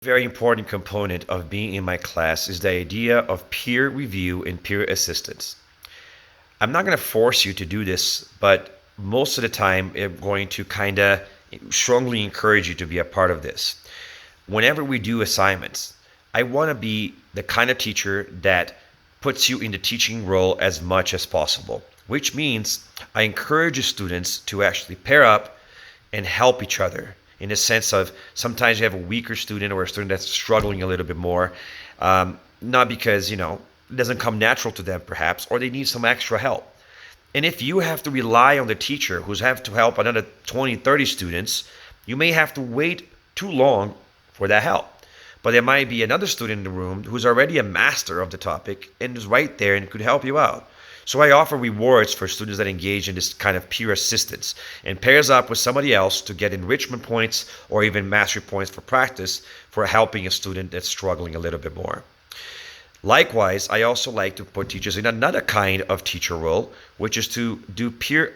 Very important component of being in my class is the idea of peer review and peer assistance. I'm not going to force you to do this, but most of the time I'm going to kind of strongly encourage you to be a part of this. Whenever we do assignments, I want to be the kind of teacher that puts you in the teaching role as much as possible, which means I encourage students to actually pair up and help each other in the sense of sometimes you have a weaker student or a student that's struggling a little bit more, not because, it doesn't come natural to them perhaps, or they need some extra help. And if you have to rely on the teacher who's have to help another 20, 30 students, you may have to wait too long for that help. But there might be another student in the room who's already a master of the topic and is right there and could help you out. So I offer rewards for students that engage in this kind of peer assistance and pairs up with somebody else to get enrichment points or even mastery points for practice for helping a student that's struggling a little bit more. Likewise, I also like to put teachers in another kind of teacher role, which is to do peer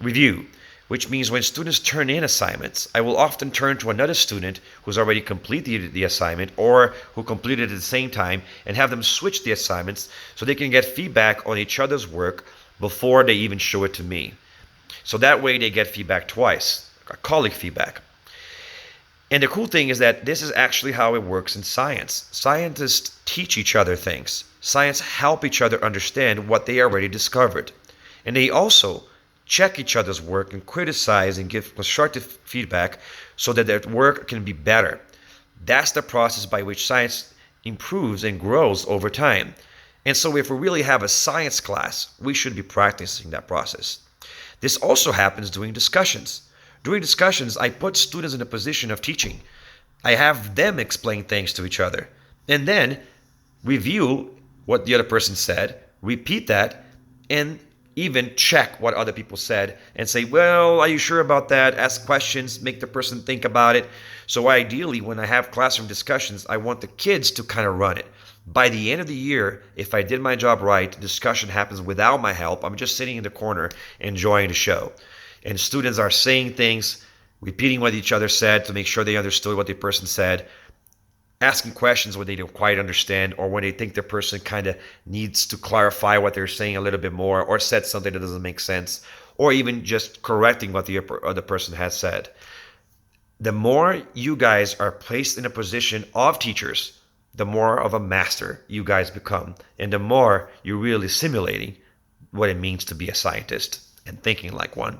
review, which means when students turn in assignments, I will often turn to another student who's already completed the assignment or who completed it at the same time and have them switch the assignments so they can get feedback on each other's work before they even show it to me. So that way they get feedback twice, colleague feedback. And the cool thing is that this is actually how it works in science. Scientists teach each other things. Science help each other understand what they already discovered. And they also check each other's work and criticize and give constructive feedback so that their work can be better. That's the process by which science improves and grows over time. And so if we really have a science class, we should be practicing that process. This also happens during discussions. During discussions, I put students in a position of teaching. I have them explain things to each other and then review what the other person said, repeat that, and even check what other people said and say, well, are you sure about that? Ask questions, make the person think about it. So ideally, when I have classroom discussions, I want the kids to kind of run it. By the end of the year, if I did my job right, discussion happens without my help. I'm just sitting in the corner enjoying the show. And students are saying things, repeating what each other said to make sure they understood what the person said, asking questions when they don't quite understand or when they think the person kind of needs to clarify what they're saying a little bit more or said something that doesn't make sense, or even just correcting what the other person has said. The more you guys are placed in a position of teachers, the more of a master you guys become, and the more you're really simulating what it means to be a scientist and thinking like one.